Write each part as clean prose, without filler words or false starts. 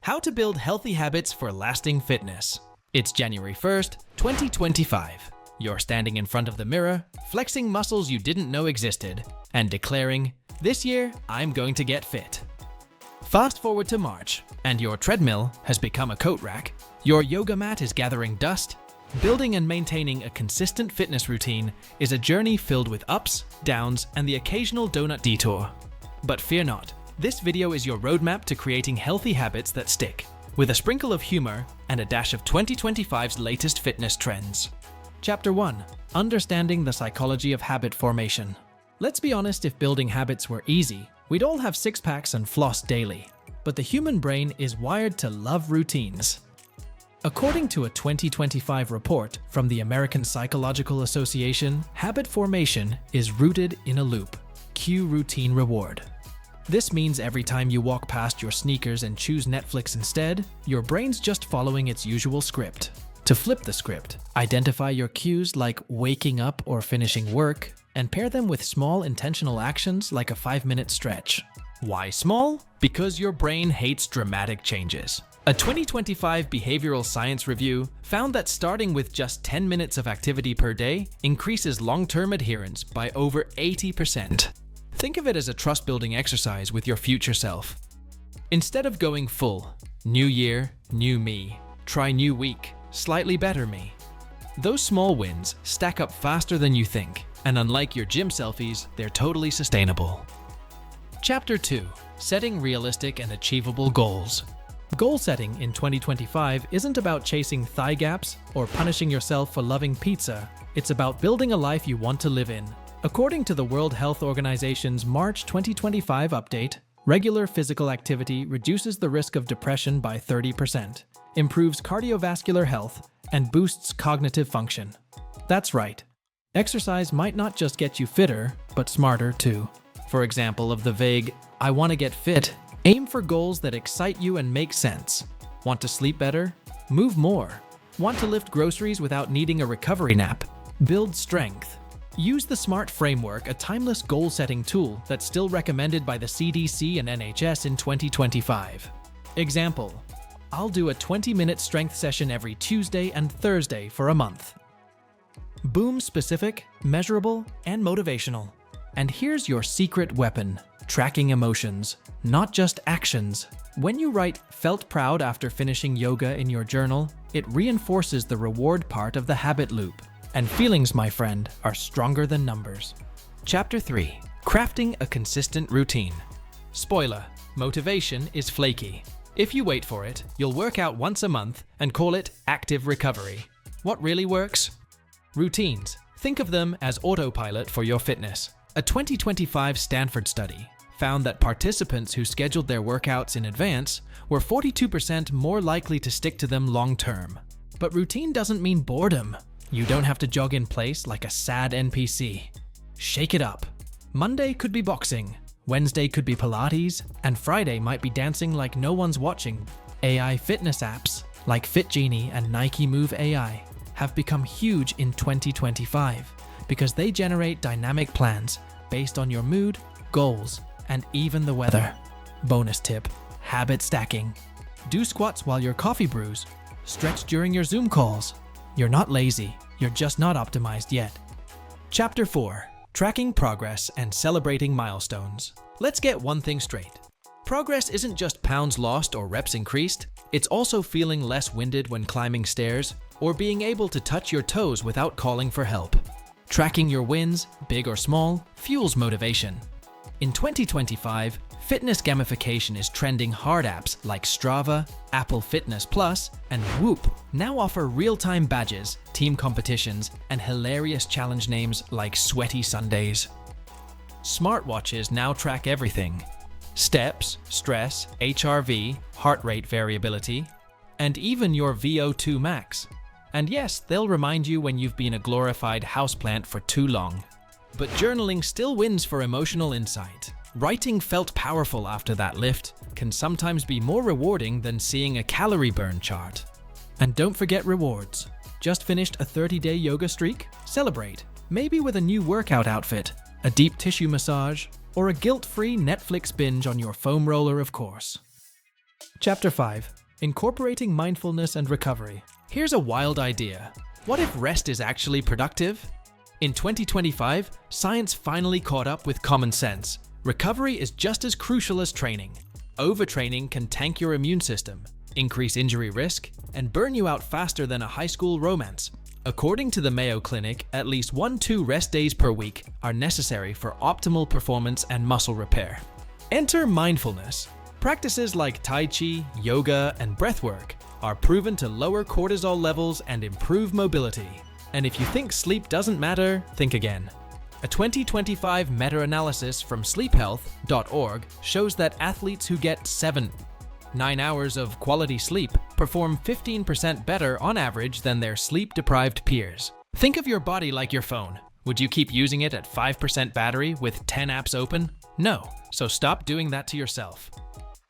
How to build healthy habits for lasting fitness. It's January 1st, 2025. You're standing in front of the mirror, flexing muscles you didn't know existed, and declaring, "This year, I'm going to get fit." Fast forward to March, and your treadmill has become a coat rack, your yoga mat is gathering dust. Building and maintaining a consistent fitness routine is a journey filled with ups, downs, and the occasional donut detour. But fear not, this video is your roadmap to creating healthy habits that stick, with a sprinkle of humor and a dash of 2025's latest fitness trends. Chapter 1. Understanding the psychology of habit formation. Let's be honest, if building habits were easy, we'd all have six-packs and floss daily. But the human brain is wired to love routines. According to a 2025 report from the American Psychological Association, habit formation is rooted in a loop. Cue routine reward. This means every time you walk past your sneakers and choose Netflix instead, your brain's just following its usual script. To flip the script, identify your cues like waking up or finishing work, and pair them with small intentional actions like a 5-minute stretch. Why small? Because your brain hates dramatic changes. A 2025 behavioral science review found that starting with just 10 minutes of activity per day increases long-term adherence by over 80%. Think of it as a trust-building exercise with your future self. Instead of going full, new year, new me, try new week, slightly better me. Those small wins stack up faster than you think, and unlike your gym selfies, they're totally sustainable. Chapter 2. Setting realistic and achievable goals. Goal setting in 2025 isn't about chasing thigh gaps or punishing yourself for loving pizza. It's about building a life you want to live in. According to the World Health Organization's March 2025 update, regular physical activity reduces the risk of depression by 30%, improves cardiovascular health, and boosts cognitive function. That's right. Exercise might not just get you fitter, but smarter too. For example, of the vague, "I want to get fit," aim for goals that excite you and make sense. Want to sleep better? Move more. Want to lift groceries without needing a recovery nap? Build strength. Use the SMART framework, a timeless goal-setting tool that's still recommended by the CDC and NHS in 2025. Example: I'll do a 20-minute strength session every Tuesday and Thursday for a month. Boom specific, measurable, and motivational. And here's your secret weapon: tracking emotions, not just actions. When you write "felt proud after finishing yoga" in your journal, it reinforces the reward part of the habit loop. And feelings, my friend, are stronger than numbers. Chapter 3. Crafting a consistent routine. Spoiler: motivation is flaky. If you wait for it, you'll work out once a month and call it active recovery. What really works? Routines. Think of them as autopilot for your fitness. A 2025 Stanford study found that participants who scheduled their workouts in advance were 42% more likely to stick to them long term. But routine doesn't mean boredom. You don't have to jog in place like a sad NPC. Shake it up. Monday could be boxing, Wednesday could be Pilates, and Friday might be dancing like no one's watching. AI fitness apps like FitGenie and Nike Move AI have become huge in 2025 because they generate dynamic plans based on your mood, goals, and even the weather. Bonus tip: habit stacking. Do squats while your coffee brews. Stretch during your Zoom calls. You're not lazy, you're just not optimized yet. Chapter 4. Tracking progress and celebrating milestones. Let's get one thing straight. Progress isn't just pounds lost or reps increased, it's also feeling less winded when climbing stairs or being able to touch your toes without calling for help. Tracking your wins, big or small, fuels motivation. In 2025, fitness gamification is trending hard. Apps like Strava, Apple Fitness Plus, and Whoop now offer real-time badges, team competitions, and hilarious challenge names like Sweaty Sundays. Smartwatches now track everything: steps, stress, HRV, heart rate variability, and even your VO2 max. And yes, they'll remind you when you've been a glorified houseplant for too long. But journaling still wins for emotional insight. Writing "felt powerful after that lift" can sometimes be more rewarding than seeing a calorie burn chart. And don't forget rewards. Just finished a 30-day yoga streak? Celebrate, maybe with a new workout outfit, a deep tissue massage, or a guilt-free Netflix binge on your foam roller, of course. Chapter 5. Incorporating mindfulness and recovery. Here's a wild idea. What if rest is actually productive? In 2025, science finally caught up with common sense. Recovery is just as crucial as training. Overtraining can tank your immune system, increase injury risk, and burn you out faster than a high school romance. According to the Mayo Clinic, at least 1-2 rest days per week are necessary for optimal performance and muscle repair. Enter mindfulness. Practices like Tai Chi, yoga, and breathwork are proven to lower cortisol levels and improve mobility. And if you think sleep doesn't matter, think again. A 2025 meta-analysis from sleephealth.org shows that athletes who get 9 hours of quality sleep perform 15% better on average than their sleep-deprived peers. Think of your body like your phone. Would you keep using it at 5% battery with 10 apps open? No, so stop doing that to yourself.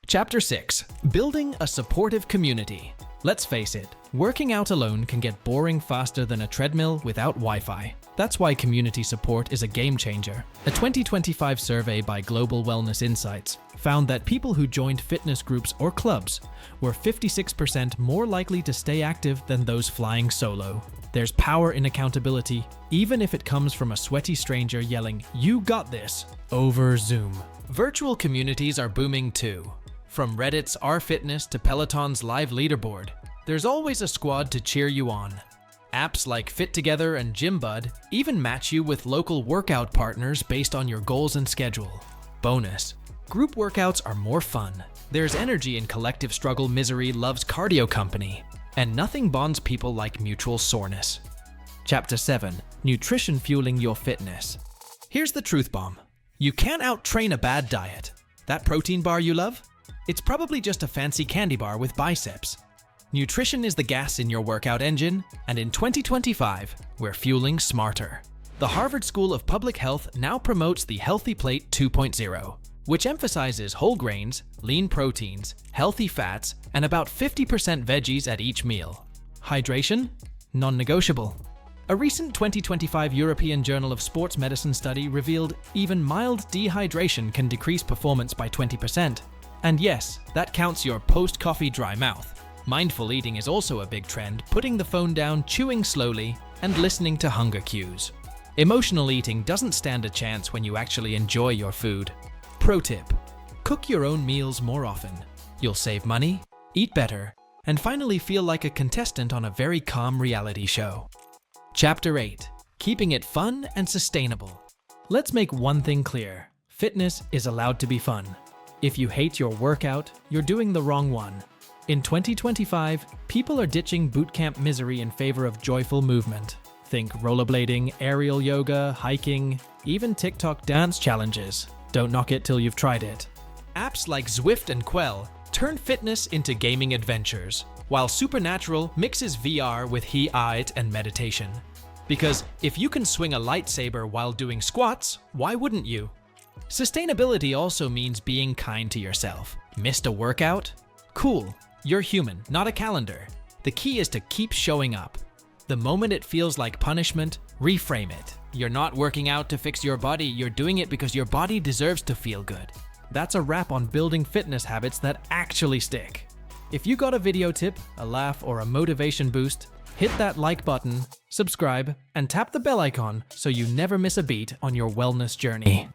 Chapter 6. Building a supportive community. Let's face it, working out alone can get boring faster than a treadmill without Wi-Fi. That's why community support is a game changer. A 2025 survey by Global Wellness Insights found that people who joined fitness groups or clubs were 56% more likely to stay active than those flying solo. There's power in accountability, even if it comes from a sweaty stranger yelling, "You got this," over Zoom. Virtual communities are booming too. From Reddit's R Fitness to Peloton's live leaderboard, there's always a squad to cheer you on. Apps like Fit Together and GymBud even match you with local workout partners based on your goals and schedule. Bonus: group workouts are more fun. There's energy in collective struggle misery loves cardio company, and nothing bonds people like mutual soreness. Chapter 7. Nutrition fueling your fitness. Here's the truth bomb. You can't out-train a bad diet. That protein bar you love? It's probably just a fancy candy bar with biceps. Nutrition is the gas in your workout engine, and in 2025, we're fueling smarter. The Harvard School of Public Health now promotes the Healthy Plate 2.0, which emphasizes whole grains, lean proteins, healthy fats, and about 50% veggies at each meal. Hydration? Non-negotiable. A recent 2025 European Journal of Sports Medicine study revealed even mild dehydration can decrease performance by 20%. And yes, that counts your post-coffee dry mouth. Mindful eating is also a big trend, putting the phone down, chewing slowly, and listening to hunger cues. Emotional eating doesn't stand a chance when you actually enjoy your food. Pro tip: cook your own meals more often. You'll save money, eat better, and finally feel like a contestant on a very calm reality show. Chapter 8. Keeping it fun and sustainable. Let's make one thing clear. Fitness is allowed to be fun. If you hate your workout, you're doing the wrong one. In 2025, people are ditching bootcamp misery in favor of joyful movement. Think rollerblading, aerial yoga, hiking, even TikTok dance challenges. Don't knock it till you've tried it. Apps like Zwift and Quell turn fitness into gaming adventures, while Supernatural mixes VR with He-Ait and meditation. Because if you can swing a lightsaber while doing squats, why wouldn't you? Sustainability also means being kind to yourself. Missed a workout? Cool. You're human, not a calendar. The key is to keep showing up. The moment it feels like punishment, reframe it. You're not working out to fix your body, you're doing it because your body deserves to feel good. That's a wrap on building fitness habits that actually stick. If you got a video tip, a laugh, or a motivation boost, hit that like button, subscribe, and tap the bell icon so you never miss a beat on your wellness journey.